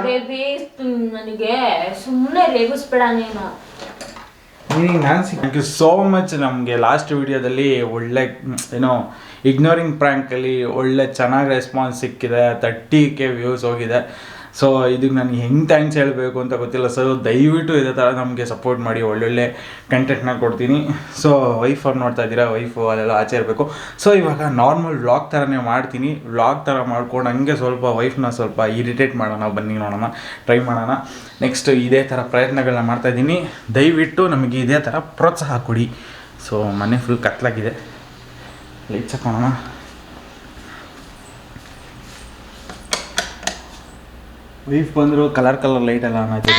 Baby ನನಗೆ ಸುಮ್ಮನೆ ರೇಗಿಸ್ಬೇಡ ನೀನು. Thank you so much. ನಮಗೆ ಲಾಸ್ಟ್ ವಿಡಿಯೋದಲ್ಲಿ ಒಳ್ಳೆ ಏನೋ ಇಗ್ನೋರಿಂಗ್ ಪ್ರ್ಯಾಂಕಲ್ಲಿ ಒಳ್ಳೆ ಚೆನ್ನಾಗಿ ರೆಸ್ಪಾನ್ಸ್ ಸಿಕ್ಕಿದೆ. 30K ವ್ಯೂಸ್ ಹೋಗಿದೆ. ಸೊ ಇದಕ್ಕೆ ನನಗೆ ಹೆಂಗೆ ಥ್ಯಾಂಕ್ಸ್ ಹೇಳಬೇಕು ಅಂತ ಗೊತ್ತಿಲ್ಲ. ಸೊ ದಯವಿಟ್ಟು ಇದೇ ಥರ ನಮಗೆ ಸಪೋರ್ಟ್ ಮಾಡಿ, ಒಳ್ಳೊಳ್ಳೆ ಕಂಟೆಂಟ್ನ ಕೊಡ್ತೀನಿ. ಸೊ ವೈಫ್ ಅವ್ರು ನೋಡ್ತಾ ಇದ್ದೀರಾ, ವೈಫು ಅಲ್ಲೆಲ್ಲ ಆಚೆ ಇರಬೇಕು. ಸೊ ಇವಾಗ ನಾರ್ಮಲ್ ವ್ಲಾಗ್ ಥರನೇ ಮಾಡ್ತೀನಿ. ವ್ಲಾಗ್ ಥರ ಮಾಡ್ಕೊಂಡು ಹಂಗೆ ಸ್ವಲ್ಪ ವೈಫ್ನ ಸ್ವಲ್ಪ ಇರಿಟೇಟ್ ಮಾಡೋಣ, ಬನ್ನಿ ನೋಡೋಣ, ಟ್ರೈ ಮಾಡೋಣ. ನೆಕ್ಸ್ಟ್ ಇದೇ ಥರ ಪ್ರಯತ್ನಗಳನ್ನ ಮಾಡ್ತಾಯಿದ್ದೀನಿ. ದಯವಿಟ್ಟು ನಮಗೆ ಇದೇ ಥರ ಪ್ರೋತ್ಸಾಹ ಕೊಡಿ. ಸೊ ಮನೆ ಫುಲ್ ಕತ್ಲಾಗಿದೆ, ಲೈಟ್ಸ್ ಹಾಕೋಣ. ವೀಫ್ ಬಂದರು, ಕಲರ್ ಲೈಟ್ ಎಲ್ಲ ಆನ್ ಆಯ್ತು.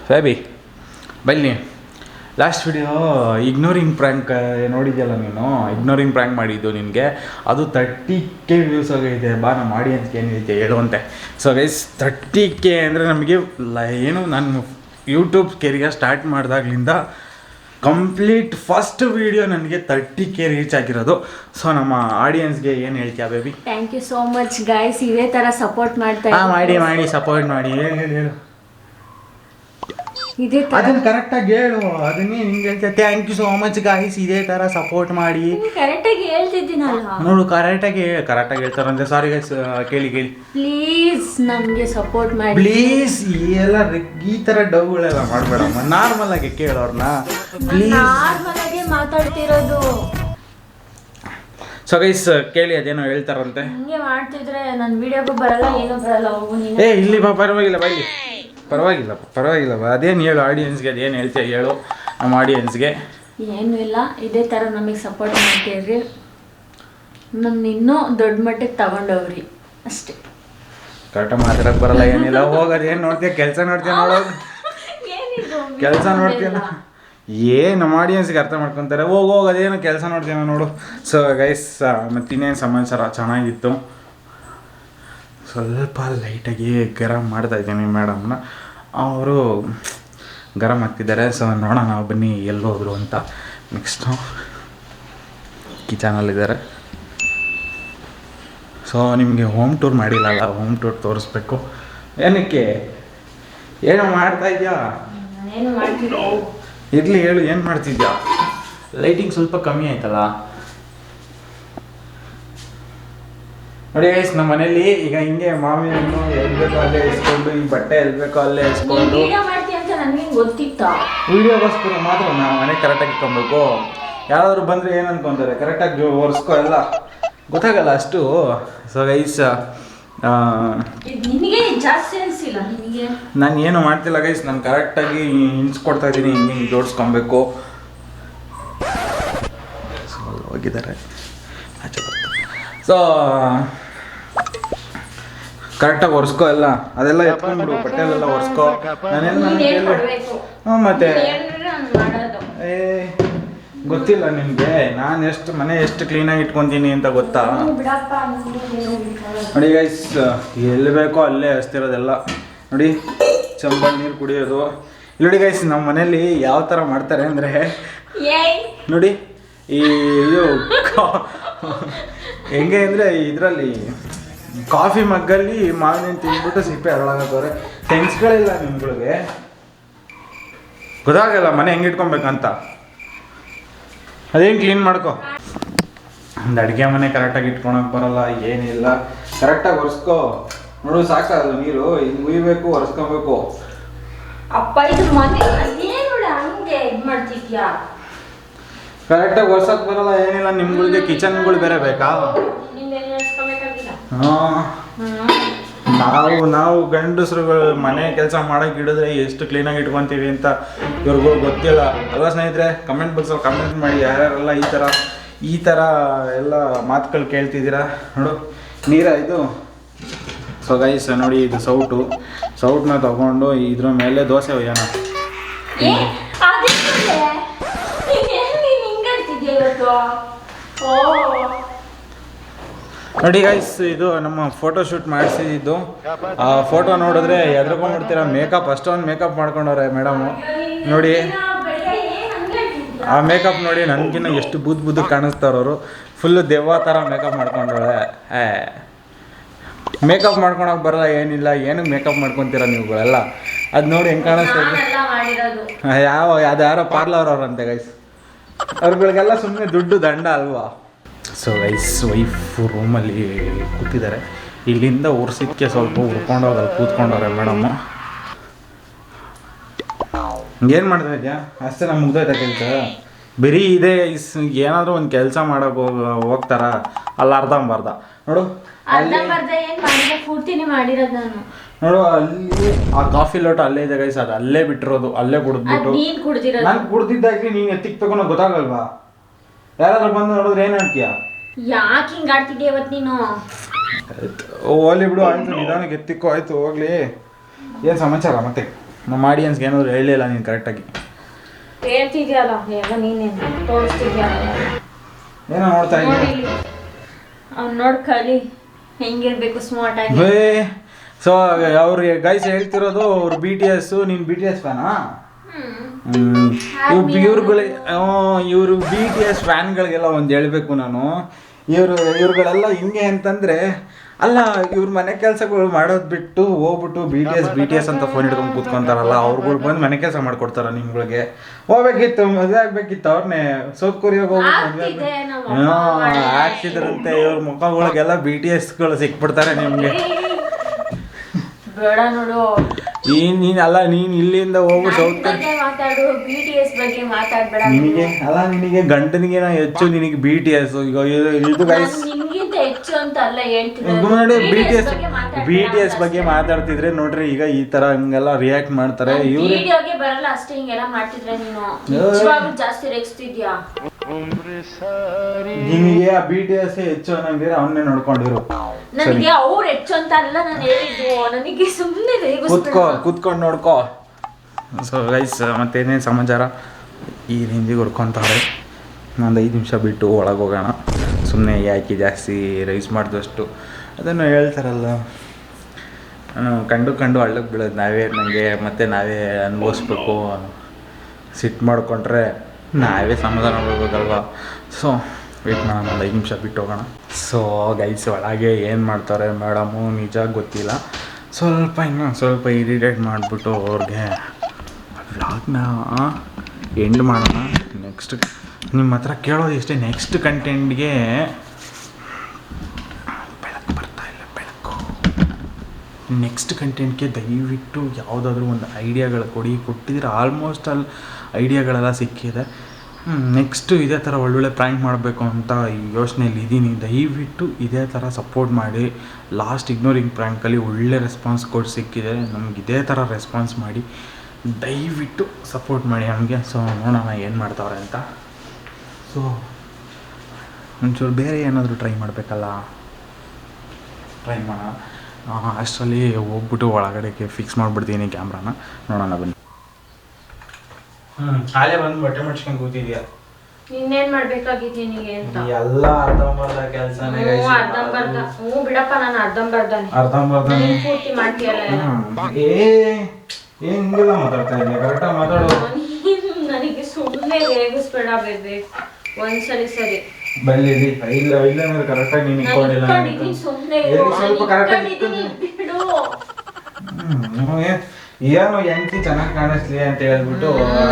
ಬೇಬಿ ಬನ್ನಿ. ಲಾಸ್ಟ್ ವಿಡಿಯೋ ಇಗ್ನೋರಿಂಗ್ ಪ್ರ್ಯಾಂಕ್ ನೋಡಿದ್ಯಲ್ಲ ನೀನು, ಇಗ್ನೋರಿಂಗ್ ಪ್ರ್ಯಾಂಕ್ ಮಾಡಿದ್ದು ನಿನಗೆ, ಅದು 30K ವ್ಯೂಸ್ ಆಗೈತೆ. ಬಾ ನಮ್ಮ ಆಡಿಯನ್ಸ್ಗೆ ಏನಿದೆ ಹೇಳುವಂತೆ. ಸೊ ಗೈಸ್ 30K ಅಂದರೆ ನಮಗೆ ಏನು, ನಾನು ಯೂಟ್ಯೂಬ್ ಕೆರಿಯರ್ ಸ್ಟಾರ್ಟ್ ಮಾಡಿದಾಗ್ಲಿಂದ ಕಂಪ್ಲೀಟ್ ಫಸ್ಟ್ ವಿಡಿಯೋ ನನಗೆ 30K ರೀಚ್ ಆಗಿರೋದು. ಸೊ ನಮ್ಮ ಆಡಿಯನ್ಸ್ಗೆ ಏನು ಹೇಳ್ತೀಯಾ baby? Thank you so much guys. ಇದೇ ಥರ ಸಪೋರ್ಟ್ ಮಾಡ್ತಾ ಮಾಡಿ ಸಪೋರ್ಟ್ ಮಾಡಿ. ಹೇಳು ಇದೇ ಥರ ಅದನ್ನು ಕರೆಕ್ಟಾಗಿ ಹೇಳು. ಅದನ್ನೇ ನಿಂಗೆ ಹೇಳ್ತೀಯ. Thank you so much guys, ಇದೇ ಥರ ಸಪೋರ್ಟ್ ಮಾಡಿ. ಕರೆಕ್ಟಾಗಿ ಹೇಳ್ತಿದ್ದೀನಲ್ಲ ನೋಡು, ಕರೆಕ್ಟಾಗಿ ಹೇಳ್ತಾರಂತೆ. ಸಾರಿ ಗೈಸ್, ಕೇಳಿ ಪ್ಲೀಸ್ ನಮಗೆ ಸಪೋರ್ಟ್ ಮಾಡಿ ಪ್ಲೀಸ್. ಎಲ್ಲ ಈ ಥರ ಡೌಗಳೆಲ್ಲ ಮಾಡಬೇಡಮ್ಮ, ನಾರ್ಮಲ್ ಆಗಿ ಕೇಳೋರ್ನ ಪ್ಲೀಸ್. ನಾರ್ಮಲ್ ಆಗಿ ಮಾತಾಡ್ತಿರೋದು. ಸೊ ಗೈಸ್ ಕೇಳಿ, ಅದೇನೋ ಹೇಳ್ತಾರಂತೆ. ಹಿಂಗೆ ಮಾಡ್ತಿದ್ರೆ ನನ್ನ ವಿಡಿಯೋಗೂ ಬರಲ್ಲ, ಏನೂ ಬರಲ್ಲ. ಹೋಗು ನೀನು. ಇಲ್ಲಿ ಬಾ, ಪರವಾಗಿಲ್ಲ ಬಾ. ಅದೇನು ಹೇಳು ಆಡಿಯನ್ಸ್ಗೆ, ಅದೇನು ಹೇಳ್ತೀಯ ಹೇಳು ನಮ್ಮ ಆಡಿಯನ್ಸ್ಗೆ. ಏನೂ ಇಲ್ಲ, ಇದೇ ಥರ ನಮಗೆ ಸಪೋರ್ಟ್ ಮಾಡ್ತೀರಿ. ನಮ್ಮ ಇನ್ನೂ ದೊಡ್ಡ ಮಟ್ಟಿಗೆ ತಗೊಂಡವ್ರಿ ಅಷ್ಟೇ. ಕರೆಕ್ಟಾಗಿ ಮಾತಾಡಕ್ಕೆ ಬರಲ್ಲ, ಏನಿಲ್ಲ. ಹೋಗೋದು ಏನು ನೋಡ್ತೀಯ, ಕೆಲಸ ನೋಡ್ತೀಯ ನೋಡೋದು, ಕೆಲಸ ನೋಡ್ತೀಯ. ನಮ್ಮ ಆಡಿಯನ್ಸ್ಗೆ ಅರ್ಥ ಮಾಡ್ಕೊತಾರೆ. ಹೋಗೋದೇನು ಕೆಲಸ ನೋಡ್ತೀಯ ನೋಡು. ಸೊ ಗೈಸ್ ಮತ್ತಿನ್ನೇನು ಸಮಾಚಾರ? ಚೆನ್ನಾಗಿತ್ತು. ಸ್ವಲ್ಪ ಲೈಟಾಗಿ ಗರಂ ಮಾಡ್ತಾಯಿದ್ದೀನಿ ಮೇಡಮ್ನ, ಅವರು ಗರಂ ಆಗ್ತಿದ್ದಾರೆ. ಸೊ ನೋಡೋಣ ಬನ್ನಿ ಎಲ್ಲೋದ್ರು ಅಂತ. ನೆಕ್ಸ್ಟು ಕಿಚನಲ್ಲಿದ್ದಾರೆ. ಸೊ ನಿಮಗೆ ಹೋಮ್ ಟೂರ್ ಮಾಡಿಲ್ಲಲ್ಲ, ಹೋಮ್ ಟೂರ್ ತೋರಿಸ್ಬೇಕು. ಏನಕ್ಕೆ ಏನೋ ಮಾಡ್ತಾ ಇದೆಯಾ? ಇರಲಿ ಹೇಳು, ಏನು ಮಾಡ್ತಿದ್ಯಾ? ಲೈಟಿಂಗ್ ಸ್ವಲ್ಪ ಕಮ್ಮಿ ಆಯ್ತಲ್ಲ. ನೋಡಿ ಗೈಸ್, ನಮ್ಮ ಮನೇಲಿ ಈಗ ಹಿಂಗೆ ಮಾವಿನ ಹಣ್ಣು ಎಲ್ಬೇಕೋ ಅಲ್ಲೇ ಇಸ್ಕೊಂಡು, ಈ ಬಟ್ಟೆ ಎಲ್ಬೇಕೋ ಅಲ್ಲೇ ಇಸ್ಕೊಂಡು, ವಿಡಿಯೋಗೋಸ್ಕರ ಮಾತ್ರ ನಾವು ಮನೆ ಕರೆಕ್ಟಾಗಿ ಇಟ್ಕೊಬೇಕು. ಯಾರಾದರೂ ಬಂದರೆ ಏನು ಅನ್ಕೊತಾರೆ, ಕರೆಕ್ಟಾಗಿ ಒರೆಸ್ಕೊ ಎಲ್ಲ ಗೊತ್ತಾಗಲ್ಲ ಅಷ್ಟು. ಸೊ ಗೈಸ್ ನಾನು ಏನು ಮಾಡ್ತಿಲ್ಲ ಗೈಸ್, ನಾನು ಕರೆಕ್ಟಾಗಿ ಹಿಂಸ್ಕೊಡ್ತಾ ಇದ್ದೀನಿ, ಹಿಂಗೆ ಜೋಡಿಸ್ಕೊಬೇಕು. ಸೊ ಹೋಗಿದ್ದಾರೆ ಆಚೆ ಬರ್ತಾರೆ. ಸೊ ಕರೆಕ್ಟಾಗಿ ಒರೆಸ್ಕೊ ಎಲ್ಲ, ಅದೆಲ್ಲ ಎತ್ಕೊಂಡ್ಬಿಡು, ಬಟ್ಟೆಲೆಲ್ಲ ಒರೆಸ್ಕೊ. ಹ್ಞೂ ಮತ್ತೆ ಗೊತ್ತಿಲ್ಲ ನಿನಗೆ ನಾನು ಎಷ್ಟು ಮನೆ ಎಷ್ಟು ಕ್ಲೀನಾಗಿ ಇಟ್ಕೊತೀನಿ ಅಂತ ಗೊತ್ತಾ? ನೋಡಿ ಗೈಸ್, ಎಲ್ಲಿ ಬೇಕೋ ಅಲ್ಲೇ ಹಚ್ತಿರೋದೆಲ್ಲ. ನೋಡಿ ಚಂಬಲ್ ನೀರು ಕುಡಿಯೋದು. ನೋಡಿ ಗೈಸ್, ನಮ್ಮ ಮನೇಲಿ ಯಾವ ಥರ ಮಾಡ್ತಾರೆ ಅಂದರೆ, ನೋಡಿ ಈ ಇದು ಹೆಂಗೆ ಅಂದರೆ, ಇದರಲ್ಲಿ ಕಾಫಿ ಮಗ್ಗಲ್ಲಿ ಮಾವಿನ ತಿಂದ್ಬಿಟ್ಟು ಸಿಪ್ಪೆ ಹರಳಾಗತ್ತವ್ರೆ. ಸೆನ್ಸ್ಗಳಿಲ್ಲ ನಿಮ್ಗಳಿಗೆ, ಗೊತ್ತಾಗಲ್ಲ ಮನೆ ಹೆಂಗೆ ಇಟ್ಕೊಬೇಕಂತ. ಅದೇನು ಕ್ಲೀನ್ ಮಾಡ್ಕೊ. ಒಂದು ಅಡುಗೆ ಮನೆ ಕರೆಕ್ಟಾಗಿ ಇಟ್ಕೊಳಕ್ಕೆ ಬರಲ್ಲ, ಏನಿಲ್ಲ. ಕರೆಕ್ಟಾಗಿ ಒರೆಸ್ಕೊ. ನೋಡು ಸಾಕಾಗಲ್ಲ ನೀರು, ಹಿಂಗೆ ಉಯ್ಬೇಕು, ಒರೆಸ್ಕೊಬೇಕು. ಅಪ್ಪ ಇದು ಮನೆ ಹಂಗೆ ಇದು ಮಾಡ್ತಿದ್ಯಾ? ಕರೆಕ್ಟಾಗಿ ಒರ್ಸಕ್ಕೆ ಬರಲ್ಲ, ಏನಿಲ್ಲ. ನಿಮ್ಗಳಿಗೆ ಕಿಚನ್ಗಳು ಬೇರೆ ಬೇಕಾ? ನಾವು ಗಂಡಸ್ರುಗಳು ಮನೆ ಕೆಲಸ ಮಾಡೋಕೆ ಹಿಡಿದ್ರೆ ಎಷ್ಟು ಕ್ಲೀನಾಗಿ ಇಟ್ಕೊತೀವಿ ಅಂತ ಇವ್ರಿಗೂ ಗೊತ್ತಿಲ್ಲ ಅಲ್ವಾ ಸ್ನೇಹಿತರೆ? ಕಮೆಂಟ್ ಬಾಕ್ಸಲ್ಲಿ ಕಮೆಂಟ್ ಮಾಡಿ ಯಾರ್ಯಾರೆಲ್ಲ ಈ ಥರ ಎಲ್ಲ ಮಾತುಗಳು ಕೇಳ್ತಿದ್ದೀರಾ. ನೋಡು ನೀರಾಯಿತು. ಸೊ ಗೈಸ್ ನೋಡಿ, ಇದು ಸೌಟನ್ನ ತಗೊಂಡು ಇದ್ರ ಮೇಲೆ ದೋಸೆ ಒಯ್ಯೋಣ. ನೋಡಿ ಗೈಸ್, ಇದು ನಮ್ಮ ಫೋಟೋ ಶೂಟ್ ಮಾಡಿಸಿದ್ದು. ಆ ಫೋಟೋ ನೋಡಿದ್ರೆ ಎದ್ರಕೊಂಡ್ಬಿಡ್ತೀರ. ಮೇಕಪ್ ಅಷ್ಟೊಂದು ಮೇಕಪ್ ಮಾಡ್ಕೊಂಡವ್ರೆ ಮೇಡಮು. ನೋಡಿ ಆ ಮೇಕಪ್ ನೋಡಿ, ನನಗಿನ್ನ ಎಷ್ಟು ಬುದ್ಧ ಕಾಣಿಸ್ತಾರವರು. ಫುಲ್ಲು ದೆವ್ವ ಥರ ಮೇಕಪ್ ಮಾಡ್ಕೊಂಡವಳೆ. ಮೇಕಪ್ ಮಾಡ್ಕೊಳಕ್ ಬರಲ್ಲ ಏನಿಲ್ಲ, ಏನಕ್ಕೆ ಮೇಕಪ್ ಮಾಡ್ಕೊತೀರ ನೀವುಗಳೆಲ್ಲ? ಅದು ನೋಡಿ ಹೆಂಗೆ ಕಾಣಿಸ್ತಾ ಇದೆ. ನಾನೆಲ್ಲ ಮಾಡಿರೋದು. ಅದು ಯಾರೋ ಪಾರ್ಲರ್ ಅವ್ರಂತೆ ಗೈಸ್, ಅವ್ರುಗಳಿಗೆಲ್ಲ ಸುಮ್ಮನೆ ದುಡ್ಡು ದಂಡ ಅಲ್ವಾ? ಸೊ ಗೈಸ್ ವೈಫ್ ರೂಮಲ್ಲಿ ಕೂತಿದ್ದಾರೆ. ಇಲ್ಲಿಂದ ಉರ್ಸಿದ್ಕೆ ಸ್ವಲ್ಪ ಹುರ್ಕೊಂಡೋಗಲ್ಲ ಕೂತ್ಕೊಂಡವ್ರೆ ಮೇಡಮ್ಮು. ಏನು ಮಾಡ್ತಾ ಇದೆಯಾ? ಅಷ್ಟೇ ನಮ್ಗೆ ಮುಗ್ದೋಯ್ತಾ ಕೆಲಸ? ಬರೀ ಇದೆ ಏನಾದರೂ ಒಂದು ಕೆಲಸ ಮಾಡೋಕೆ ಹೋಗ್ತಾರ ಅಲ್ಲ ಅರ್ಧಂಬರ್ಧ ನೋಡು. ಅರ್ಧಂಬರ್ಧ ಏನು ಮಾಡಿಲ್ಲ, ಪೂರ್ತಿನೇ ಮಾಡಿರೋದು ನಾನು. ನೋಡು ಅಲ್ಲಿ ಆ ಕಾಫಿ ಲೋಟ ಅಲ್ಲೇ ಇದೆ ಗೈಸ್, ಅದು ಅಲ್ಲೇ ಬಿಟ್ಟಿರೋದು, ಅಲ್ಲೇ ಕುಡಿದ್ಬಿಟ್ಟು. ನೀನು ಕುಡ್ದಿರೋದು. ನಾನು ಕುಡ್ದಿದ್ದಾಗಿ ನೀನು ಎತ್ತಿಗೆ ತಗೊಂಡು ಗೊತ್ತಾಗಲ್ವಾ? ಯಾರಾದ್ರೂ ಬಂದು ನೋಡಿದ್ರೆ ಏನು ಹೇಳ್ತೀಯ? ಯಾಕೆ ಹಿಂಗೆ ಆಡ್ತಿದ್ದೆ ಇವತ್ತು ನೀನು? ಹೋಗ್ಲಿ ಬಿಡು, ಆಯ್ತು ನಿಧಾನಕ್ಕೆ ಎತ್ತಿಕ್ಕೋ, ಆಯ್ತು ಹೋಗ್ಲಿ. ಏನು ಸಮಾಚಾರ ಮತ್ತೆ? ನಮ್ಮ ಆಡಿಯನ್ಸ್ಗೆ ಏನಾದ್ರು ಹೇಳಿಲ್ಲ ನೀನು ಕರೆಕ್ಟಾಗಿ? ಹೇಳ್ತಿದ್ಯಲ್ಲ ಎಲ್ಲ ನೀನೇನು ತೋರಿಸ್ತಿದ್ಯಲ್ಲ. ಏನೋ ನೋಡ್ತಾ ಇದ್ದೀನಿ. ಅವ್ನು ನೋಡಿ ಕಲಿ ಹೆಂಗಿರ್ಬೇಕು ಸ್ಮಾರ್ಟ್ ಆಗಿ. ಸೊ ಅವ್ರಿಗೆ ಗೈಸ್ ಹೇಳ್ತಿರೋದು ಅವ್ರು BTS, ನೀನು BTS ಫ್ಯಾನಾ? ಇವರು BTS ಫ್ಯಾನ್ಗಳಿಗೆಲ್ಲ ಒಂದು ಹೇಳ್ಬೇಕು ನಾನು. ಇವ್ರುಗಳೆಲ್ಲ ಹಿಂಗೆ ಅಂತಂದರೆ, ಅಲ್ಲ ಇವ್ರ ಮನೆ ಕೆಲಸಗಳು ಮಾಡೋದು ಬಿಟ್ಟು ಹೋಗ್ಬಿಟ್ಟು BTS ಅಂತ ಫೋನ್ ಹಿಡ್ಕೊಂಡು ಕೂತ್ಕೊಂತಾರಲ್ಲ, ಅವ್ರುಗಳು ಬಂದು ಮನೆ ಕೆಲಸ ಮಾಡ್ಕೊಡ್ತಾರ ನಿಮ್ಗಳಿಗೆ. ಹೋಗ್ಬೇಕಿತ್ತು, ಮದುವೆ ಆಗ್ಬೇಕಿತ್ತು, ಅವ್ರನ್ನೇ ಸೌತ್ ಕೊರಿಯಾಗ ಹೋಗ್ಬಿಟ್ಟು ಆಗ್ತಿದ್ರಂತೆ. ಇವ್ರ ಮುಖಗಳಿಗೆಲ್ಲ BTSಗಳು ಸಿಕ್ಬಿಡ್ತಾರೆ ನಿಮಗೆ. ಬೇಡ ನೋಡು, ನೀನು ಇಲ್ಲಿಂದ ಹೋಗು ಸೌತ್ ಮಾತಾಡು, BTS ಬಗ್ಗೆ ಮಾತಾಡ್ಬೇಡ. ನಿನಗೆ ಗಂಟನಿಗೆ ಹೆಚ್ಚು ನಿನಗೆ BTS. ಈಗ ಇದು ಗೈಸ್ ನಿನ್ಗಿಂತ ಹೆಚ್ಚು ಅಂತ ಅಲ್ಲ ಹೇಳ್ತಿದ್ದೆ ನೋಡಿ. BTS ಬಗ್ಗೆ ಮಾತಾಡ್ತಿದ್ರೆ ನೋಡ್ರಿ, ಈಗ ಈ ತರ ಹಂಗೆಲ್ಲ ರಿಯಾಕ್ಟ್ ಮಾಡ್ತಾರೆ. ವಿಡಿಯೋಗೆ ಬರಲ್ಲ ಅಷ್ಟೇ, ಹಿಂಗೆಲ್ಲ ಮಾಡ್ತಿದ್ರೆ ನೀನು ನಿಜವಾಗ್ಲೂ ಜಾಸ್ತಿ ರೇಗಿಸ್ತಿದ್ಯಾ. ನಿನಗೆ ಆ BTS ಹೆಚ್ಚು ಅನ್ನಂಗಿದ್ರೆ ಅವನ್ನೇ ನೋಡ್ಕೊಂಡಿರು. ನನಗೆ ಅವ್ರು ಹೆಚ್ಚು ಅಂತ ಅಲ್ಲ ನಾನು ಹೇಳಿದ್ದು, ನನಗೆ ಸುಮ್ಮನೆ ಕೂತ್ಕೊಂಡು ನೋಡ್ಕೋ. ಸೊ ಗೈಸ್ ಮತ್ತೆ ಏನೇನು ಸಮಾಚಾರ? ಈ ಹಿಂದಿಗೆ ಹೊಡ್ಕೊತಾರೆ. ಒಂದು 5 ನಿಮಿಷ ಬಿಟ್ಟು ಒಳಗೆ ಹೋಗೋಣ. ಸುಮ್ಮನೆ ಯಾಕೆ ಜಾಸ್ತಿ ರೈಸ್ ಮಾಡಿದಷ್ಟು ಅದನ್ನು ಹೇಳ್ತಾರಲ್ಲ, ಕಂಡು ಹಳ್ಳಕ್ಕೆ ಬೀಳೋದು ನನಗೆ ಮತ್ತೆ ನಾವೇ ಅನುಭವಿಸ್ಬೇಕು. ಸಿಟ್ಟು ಮಾಡಿಕೊಂಡ್ರೆ ನಾವೇ ಸಮಾಧಾನ ಮಾಡ್ಬೇಕಲ್ವ? ಸೊ ವೆಯ್ಟ್ ಮಾಡೋಣ, ಒಂದು 5 ನಿಮಿಷ ಬಿಟ್ಟು ಹೋಗೋಣ. ಸೊ ಗೈಸ್ ಒಳಗೆ ಏನು ಮಾಡ್ತಾರೆ ಮೇಡಮು ನಿಜ ಗೊತ್ತಿಲ್ಲ. ಸ್ವಲ್ಪ ಇರಿಟೇಟ್ ಮಾಡಿಬಿಟ್ಟು ಅವ್ರಿಗೆ ವ್ಲಾಗ್ನ ಎಂಡ್ ಮಾಡೋಣ. ನೆಕ್ಸ್ಟ್ ನಿಮ್ಮ ಹತ್ರ ಕೇಳೋದು ಇಷ್ಟೇ, ನೆಕ್ಸ್ಟ್ ಕಂಟೆಂಟ್ಗೆ ನೆಕ್ಸ್ಟ್ ಕಂಟೆಂಟ್ಗೆ ದಯವಿಟ್ಟು ಯಾವುದಾದ್ರೂ ಒಂದು ಐಡಿಯಾಗಳು ಕೊಟ್ಟಿದ್ರೆ ಆಲ್ಮೋಸ್ಟ್ ಅಲ್ಲಿ ಐಡಿಯಾಗಳೆಲ್ಲ ಸಿಕ್ಕಿದೆ. ನೆಕ್ಸ್ಟು ಇದೇ ಥರ ಒಳ್ಳೊಳ್ಳೆ ಪ್ರ್ಯಾಂಕ್ ಮಾಡಬೇಕು ಅಂತ ಯೋಚನೆಯಲ್ಲಿ ಇದ್ದೀನಿ. ದಯವಿಟ್ಟು ಇದೇ ಥರ ಸಪೋರ್ಟ್ ಮಾಡಿ. ಲಾಸ್ಟ್ ಇಗ್ನೋರಿಂಗ್ ಪ್ರ್ಯಾಂಕಲ್ಲಿ ಒಳ್ಳೆ ರೆಸ್ಪಾನ್ಸ್ ಸಿಕ್ಕಿದೆ. ನಮ್ಗೆ ಇದೇ ಥರ ರೆಸ್ಪಾನ್ಸ್ ಮಾಡಿ, ದಯವಿಟ್ಟು ಸಪೋರ್ಟ್ ಮಾಡಿ ನಮಗೆ. ಸೊ ನೋಡೋಣ ಏನು ಮಾಡ್ತಾವ್ರೆ ಅಂತ. ಸೊ ಒಂಚೂರು ಬೇರೆ ಏನಾದರೂ ಟ್ರೈ ಮಾಡಬೇಕಲ್ಲ, ಟ್ರೈ ಮಾಡೋಣ. ಅಷ್ಟರಲ್ಲಿ ಹೋಗ್ಬಿಟ್ಟು ಒಳಗಡೆಗೆ ಫಿಕ್ಸ್ ಮಾಡಿಬಿಡ್ತೀನಿ ಕ್ಯಾಮ್ರಾನ. ನೋಡೋಣ ಬನ್ನಿ. ಹಾಲೇ ಬಂದು ಬಟ್ಟೆ ಮಡ್ಸ್ಕೊಂಡು ಕೂತಿದ್ಯಾ? ಇನ್ನೇನ್ ಮಾಡ್ಬೇಕಾಗಿತ್ತು ನಿನಗೆ ಅಂತ? ಎಲ್ಲ ಅರ್ಧಂಬರ್ಧ ಕೆಲಸನೇ. ಅರ್ಧಂಬರ್ಧ? ಬಿಡಪ್ಪ, ನಾನು ಅರ್ಧಂಬರ್ಧನೇ. ಪೂರ್ತಿ ಮಾಡ್ತೀಯಲ್ಲ. ಹಿಂಗೆಲ್ಲ ಮಾತಾಡ್ತಾ ಇದ್ಯಾ? ಕರೆಕ್ಟಾಗಿ ಮಾತಾಡು. ನನಗೆ ಸುಮ್ಮನೆ ರೇಗಿಸ್ಬೇಡ ಬೇಬಿ, ಒಂದ್ಸಲಿ ಸರಿ ಬಲ್ಲಿ ಇಲ್ಲ ಕರೆಕ್ಟಾಗಿ ನೀನು ಇಟ್ಕೊಂಡಿಲ್ಲ. ಸ್ವಲ್ಪ ಕರೆಕ್ಟಾಗಿ ಏನೋ ಹೆಂಡತಿ ಚೆನ್ನಾಗಿ ಕಾಣಿಸ್ಲಿ ಅಂತ ಹೇಳ್ಬಿಟ್ಟು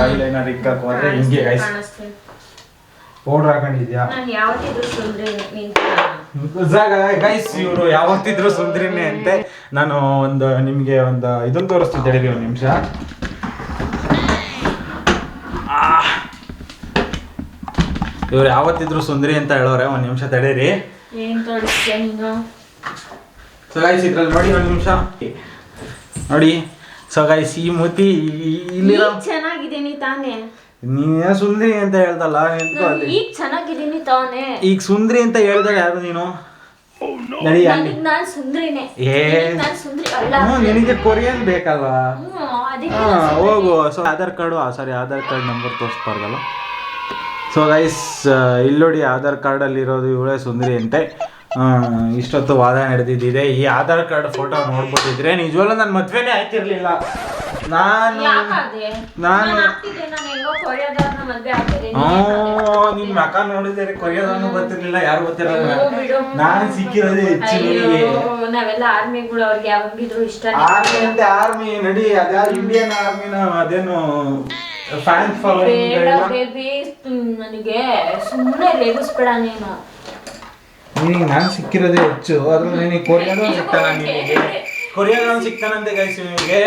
ಐಲೈನರ್ ಇಕ್ಕಕ್ಕೆ ಹೋದ್ರೆ ಹಿಂಗೆ ಗೈಸ್ ಪೌಡರ್ ಹಾಕೊಂಡಿದ್ಯಾ? ಗೈಸ್ ಇವರು ಯಾವತ್ತಿದ್ರು ಸುಂದ್ರಿನೇ ಅಂತೆ. ನಾನು ನಿಮಗೆ ಒಂದು ಇದನ್ನು ತೋರಿಸ್ತೀನಿ ತಡೀರಿ ಒಂದು ನಿಮಿಷ. ಇವ್ರು ಯಾವತ್ತಿದ್ರು ಸುಂದರಿ ಅಂತ ಹೇಳೋರೆ. ಒಂದು ನಿಮಿಷ ತಡೀರಿ. ಸೊ ಗೈಸ್ ಇದ್ರಲ್ಲಿ ನೋಡಿ, ಒಂದು ನಿಮಿಷ ನೋಡಿ. ಸೊ ಗೈಸ್ ಈ ಮೂತಿ ಇಲ್ಲಿರೋ ಚೆನ್ನಾಗಿದ್ದೀನಿ ತಾನೇ? ನೀನೇ ಸುಂದ್ರಿ ಅಂತ ಹೇಳ್ದಲ್ಲ, ಈಗ ಚೆನ್ನಾಗಿದ್ದೀನಿ ತಾನೇ? ಈಗ ಸುಂದ್ರಿ ಅಂತ ಹೇಳ್ದಾಗ ಯಾರು ನೀನು? ನಾನು ಸುಂದ್ರಿನೇ. ನಿನಗೆ ಕೊರಿಯನ್ ಬೇಕಲ್ವಾ? ಹೋಗು. ಸೊ ಆಧಾರ್ ಕಾರ್ಡ್ ನಂಬರ್ ತೋರಿಸ್ಬಾರ್ದಲ್ಲ. ಸೊ ಗೈಸ್ ಇಲ್ಲಿ ನೋಡಿ, ಆಧಾರ್ ಕಾರ್ಡಲ್ಲಿರೋದು ಇವಳೇ ಸುಂದರಿ ಅಂತೆ. ಇಷ್ಟೊತ್ತು ವಾದ ನಡೆದಿದ್ದಿದೆ. ಈ ಆಧಾರ್ ಕಾರ್ಡ್ ಫೋಟೋ ನೋಡ್ಬಿಟ್ಟಿದ್ರೆ ನಿಜವಲ್ಲೂ ನನ್ನ ಮದುವೆನೇ ಆಯ್ತಿರ್ಲಿಲ್ಲ. ನಾನು ನಿನ್ ಮಕ ನೋಡಿದರೆ ಕೊರಿಯೋದನ್ನು ಗೊತ್ತಿರ್ಲಿಲ್ಲ, ಯಾರು ಗೊತ್ತಿರಲ್ಲ. ನಾನ್ ಸಿಕ್ಕಿರೋದೇ ಹೆಚ್ಚು ನಿನಗೆ. ನಾವೆಲ್ಲ ಆರ್ಮಿಗಳು ಅವ್ರಿಗೆ ಯಾವಾಗಿದ್ರು ಇಷ್ಟ. ಆರ್ಮಿ ಅಂತ ಆರ್ಮಿ ನಡಿ, ಅದ್ಯಾವ ಇಂಡಿಯನ್ ಆರ್ಮಿನ ಅದೇನು ಫ್ಯಾನ್ ಫಾಲೋಯಿಂಗ್. ಬೇಬಿ ನನಗೆ ಸುಮ್ಮನೆ ರೇಗಿಸ್ಬೇಡ ನೀನು. ನಿನಗೆ ನಾನು ಸಿಕ್ಕಿರೋದೇ ಹೆಚ್ಚು, ಅದ್ರಲ್ಲಿ ನಿನಗೆ ಕೊರಿಯೋದನ್ನು ಸಿಗ್ತಾನ, ನಿನಗೆ ಕೊರಿಯೋದನ್ನು ಸಿಗ್ತಾನಂತೆ ಗೈಸ್ ನಿನಗೆ.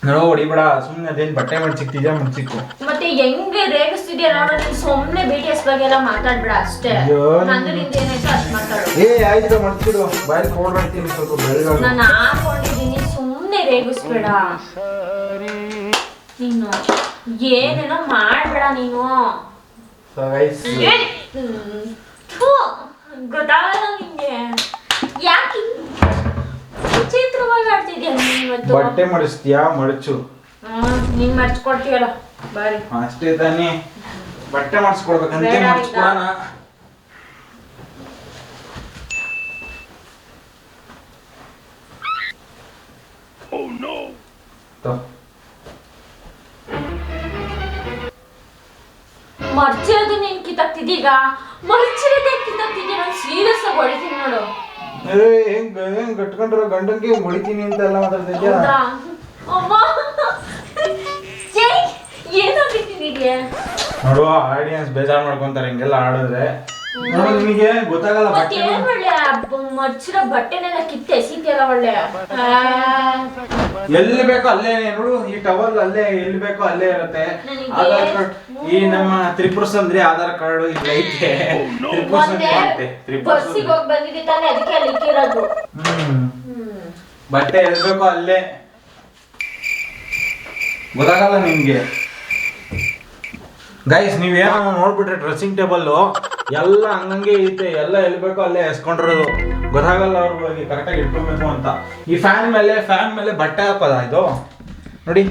ನೋಡೋ ಹೊಡಿಬೇಡ ಸುಮ್ಮನೆ, ಅದೇನು ಬಟ್ಟೆ ಮಾಡಿ ಸಿಕ್ತಿದ್ಯಾ ಸಿಕ್ಕು. ಮತ್ತೆ ಹೆಂಗೆ ರೇಗಿಸ್ತಿದ್ಯಾ ನೋಡೋ, ನೀನು ಸುಮ್ಮನೆ BTS ಬಗ್ಗೆ ಎಲ್ಲ ಮಾತಾಡ್ಬೇಡ ಅಷ್ಟೇ. ನಂದು ನಿಂದ ಏನಾಯ್ತು ಅಷ್ಟು ಮಾತಾಡು. ಆಯ್ತು ಮಾಡ್ತಿಡು, ಬಾಯಲ್ಲಿ ಪೌಡರ್ ಹಾಕ್ತೀನಿ ಸ್ವಲ್ಪ ಬೆಳಗ್ಗೆ. ನಾನು ಹಾಕೊಂಡಿದ್ದೀನಿ, ಸುಮ್ಮನೆ ರೇಗಿಸ್ಬೇಡ ನೀನು. ಏನೇನೋ ಮಾಡ್ಬೇಡ ನೀನು. ಗೊತ್ತಾಗಲ್ಲ ನಿಂಗೆ ಯಾಕೆ ವಿಚಿತ್ರವಾಗಿ ಆಡ್ತಿದ್ಯಾ ನೀನು ಇವತ್ತು. ಬಟ್ಟೆ ಮಡಿಸ್ತೀಯಾ? ಮಡಚು. ನೀನ್ ಮಡ್ಚ್ಕೊಡ್ತೀಯಲ್ಲ ಬಾರಿ. ಅಷ್ಟೇ ತಾನೇ, ಬಟ್ಟೆ ಮಾಡಿಸ್ಕೊಡ್ಬೇಕಂತೆ ಮಾಡಿಸ್ಕೊಡೋಣ. ಮರ್ಚಿರೋದು ನೀನ್ ಕಿತ್ತಾಕ್ತಿದ್ದೀಗ, ಮರ್ಚಿರೋದೇ ಕಿತ್ತಾಕ್ತಿದ್ದೀಯ. ನಾನು ಸೀರಿಯಸ್ ಆಗಿ ಹೊಡಿತೀನಿ ನೋಡು. ಹೆಂಗ್ ಕಟ್ಕೊಂಡ್ರ ಗಂಡನ್ಗೆ ಹೊಡಿತೀನಿ ಅಂತ ಎಲ್ಲ ಮಾತಾಡ್ತಿದ್ಯಾ? ಏನಾಗಿದ್ದೀನಿ ನೋಡುವ, ಆಡಿಯನ್ಸ್ ಬೇಜಾರ್ ಮಾಡ್ಕೊಂತಾರೆ ಹಿಂಗೆಲ್ಲ ಆಡಿದ್ರೆ. ನೋಡು ನಿನಗೆ ಗೊತ್ತಾಗಲ್ಲ. ಏನ್ ಒಳ್ಳೆ ಮರ್ಚಿರೋ ಬಟ್ಟೆನೆಲ್ಲ ಕಿತ್ತೆ ಎಸಿತಿಯಲ್ಲ ಒಳ್ಳೆ. ಎಲ್ಲಿ ಬೇಕೋ ಅಲ್ಲೇ ನೋಡು, ಈ ಟವಲ್ ಅಲ್ಲೇ ಎಲ್ಲಿ ಬೇಕೋ ಅಲ್ಲೇ ಇರುತ್ತೆ. ಆಧಾರ್ ಕಾರ್ಡ್, ಈ ನಮ್ಮ ತ್ರಿಪುರ ಸುಂದರಿ ಆಧಾರ್ ಕಾರ್ಡ್ ಇಲ್ಲ ಐತೆ. ತ್ರಿಪುರ ಸುಂದರಿ ಐತೆ. ಬಸ್ಸಿಗೆ ಹೋಗಿ ಬಂದಿದ್ದೆ ತಾನೆ, ಅದಕ್ಕೆ ಅಲ್ಲಿ ಇಕ್ಕಿರೋದು. ಬಟ್ಟೆ ಎಲ್ಲಿ ಬೇಕೋ ಅಲ್ಲೇ. ಗೊತ್ತಾಗಲ್ಲ ನಿಮ್ಗೆ ಗೈಸ್. ನೀವೇನೋ ನೋಡ್ಬಿಟ್ರೆ ಡ್ರೆಸ್ಸಿಂಗ್ ಟೇಬಲ್ ಎಲ್ಲ ಹಂಗಂಗೆ ಐತೆ, ಎಲ್ಲ ಎಲ್ಲಿ ಬೇಕೋ ಅಲ್ಲೇ ಎಸ್ಕೊಂಡಿರೋದು. ಗೊತ್ತಾಗಲ್ಲ ಅವ್ರಿಗೆ ಕರೆಕ್ಟಾಗಿ ಇಟ್ಕೊಬೇಕು ಅಂತ. ಈ ಫ್ಯಾನ್ ಮೇಲೆ ಬಟ್ಟೆ ಹಾಕೋದ ಇದು ನೋಡಿ,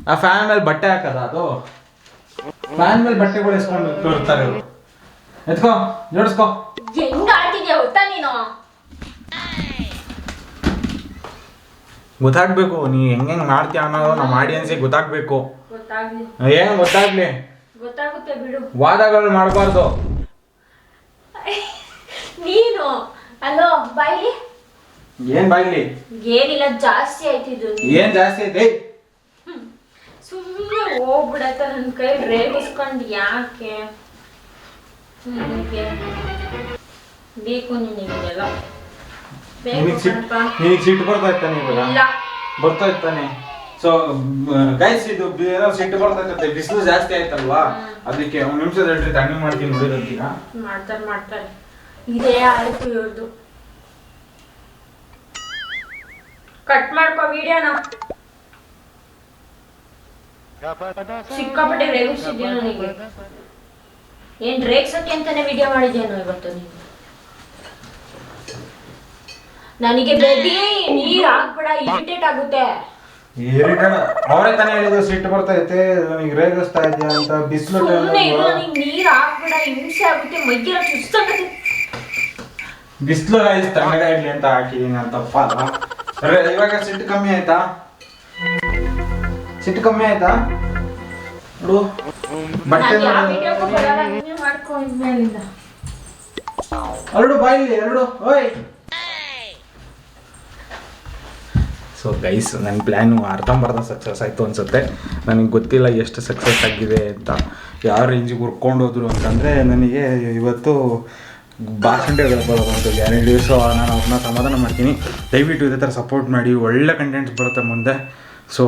ಆ ಫ್ಯಾನ್ ಮೇಲೆ ಬಟ್ಟೆ ಹಾಕದ ಅದು. ಫ್ಯಾನ್ ಮೇಲೆ ಬಟ್ಟೆಗಳು ಎಸ್ಕೊಂಡು ಇರ್ತಾರೆ ಇವರು. ಎತ್ಕೋ, ಜೋಡಿಸ್ಕೋ. ಹೆಂಗ ಆಡ್ತಿದ್ಯಾ ಗೊತ್ತಾ ನೀನು? ಗೊತ್ತಾಗ್ಬೇಕು ನೀ ಹೆಂಗ್ ಮಾಡ್ತೀಯ ಅನ್ನೋದು ನಮ್ಮ ಆಡಿಯನ್ಸಿಗೆ ಗೊತ್ತಾಗ್ಬೇಕು. ಗೊತ್ತಾಗ್ಲಿ. ಏನ್ ಗೊತ್ತಾಗ್ಲಿ? ಗೊತ್ತಾಗುತ್ತೆ ಬಿಡು. ವಾದಗಳು ಮಾಡಬಾರ್ದು ನೀನು. ಅಲೋ ಬಾಯ್ಲಿ. ಏನ್ ಬಾಯ್ಲಿ? ಏನಿಲ್ಲ, ಜಾಸ್ತಿ ಆಯ್ತಿದ್ದು. ಏನ್ ಜಾಸ್ತಿ ಐತೆ? ಸುಮ್ಮನೆ ಹೋಗ್ಬಿಡತ್ತ ನನ್ನ ಕೈ ರೇಗಿಸ್ಕೊಂಡು. ಯಾಕೆ ನಿನಗೆ ಬೇಕು ನಿನಗೆಲ್ಲ? ನಿನಗೆ ಸಿಟ್ಟು ಬರ್ತಾ ಇತ್ತಾನೆ ಇವಾಗ? ಬರ್ತಾ ಇತ್ತಾನೆ. ಸೊ ಗೈಸ್, ಇದು ಏನೋ ಸಿಟ್ಟು ಬರ್ತಾ ಇರ್ತದೆ, ಬಿಸಿಲು ಜಾಸ್ತಿ ಆಯ್ತಲ್ವಾ, ಅದಕ್ಕೆ ಒಂದು ನಿಮಿಷ ಹೇಳ್ರಿ, ತಣ್ಣಗೆ ಮಾಡ್ತೀನಿ ನೋಡಿರಂತೀಗ. ಮಾಡ್ತಾರೆ ಇದೇ ಆಯ್ತು ಇವ್ರದ್ದು. ಕಟ್ ಮಾಡ್ಕೋ ವಿಡಿಯೋನ. ಸಿಕ್ಕಾಪಟ್ಟೆ ರೇಗಿಸ್ತಿದ್ಯಾ ನನಗೆ. ಏನ್ ರೇಗ್ಸಕ್ಕೆ ಅಂತಾನೆ ವಿಡಿಯೋ ಮಾಡಿದ್ಯೇನೋ ಇವತ್ತು ನೀನು? ನನಗೆ ಬೇಬಿ ನೀರ್ ಹಾಕ್ಬೇಡ, ಇರಿಟೇಟ್ ಆಗುತ್ತೆ. ಅವರೇ ತಾನೇ ಹೇಳಿದ್ರು ಸಿಟ್ಟು ಬರ್ತಾ ಐತೆ, ನನಗೆ ರೇಗಿಸ್ತಾ ಇದೆಯಾ ಅಂತ. ಬಿಸಿಲು ನೀರ್ ಹಾಕ್ಬೇಡ, ಹಿಂಸೆ ಆಗುತ್ತೆ, ಮೈಗೆಲ್ಲ ಚುಚ್ಚಾಗುತ್ತೆ. ಬಿಸಿಲು ತಣ್ಣಗ ಇರ್ಲಿ ಅಂತ ಹಾಕಿದೀನಿ ಅಂತ. ತಪ್ಪ ಅಲ್ಲ? ಇವಾಗ ಸಿಟ್ಟು ಕಮ್ಮಿ ಆಯ್ತಾ? ನೋಡು ಬಟ್ಟೆ ಎರಡು ಬಾಯಿಲಿ ಎರಡು. ಓಯ್ ಸೊ ಗೈಸ್, ನನ್ನ ಪ್ಲ್ಯಾನು ಅರ್ಧಂಬರ್ಧ ಸಕ್ಸಸ್ ಆಯಿತು ಅನಿಸುತ್ತೆ. ನನಗೆ ಗೊತ್ತಿಲ್ಲ ಎಷ್ಟು ಸಕ್ಸಸ್ ಆಗಿದೆ ಅಂತ, ಯಾವ ರೇಂಜಿಗೆ ಹುರ್ಕೊಂಡು ಹೋದ್ರು ಅಂತಂದರೆ. ನನಗೆ ಇವತ್ತು ಬಾಸಂಡೆಗಳು ಬರೋದಂತ ಗ್ಯಾರಂಟಿ. ಸೊ ನಾನು ಅವ್ರನ್ನ ಸಮಾಧಾನ ಮಾಡ್ತೀನಿ. ದಯವಿಟ್ಟು ಇದೇ ಥರ ಸಪೋರ್ಟ್ ಮಾಡಿ, ಒಳ್ಳೆ ಕಂಟೆಂಟ್ಸ್ ಬರುತ್ತೆ ಮುಂದೆ. ಸೊ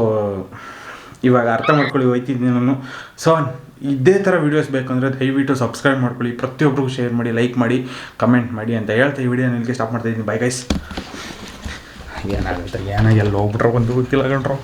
ಇವಾಗ ಅರ್ಥ ಮಾಡ್ಕೊಳ್ಳಿ ಹೋಯ್ತಿದ್ದೀನಿ ನಾನು. ಸೊ ಇದೇ ಥರ ವೀಡಿಯೋಸ್ ಬೇಕಂದರೆ ದಯವಿಟ್ಟು ಸಬ್ಸ್ಕ್ರೈಬ್ ಮಾಡ್ಕೊಳ್ಳಿ, ಪ್ರತಿಯೊಬ್ಬರಿಗೂ ಶೇರ್ ಮಾಡಿ, ಲೈಕ್ ಮಾಡಿ, ಕಮೆಂಟ್ ಮಾಡಿ ಅಂತ ಹೇಳ್ತಾ ಈ ವಿಡಿಯೋ ನನಗೆ ಸ್ಟಾಪ್ ಮಾಡ್ತಾಯಿದ್ದೀನಿ. Bye guys. ಏನಾಗುತ್ತೆ ಎಲ್ಲ ಹೋಗ್ಬಿಟ್ರೆ ಒಂದು ಗೊತ್ತಿಲ್ಲ ಕಣ್ರು.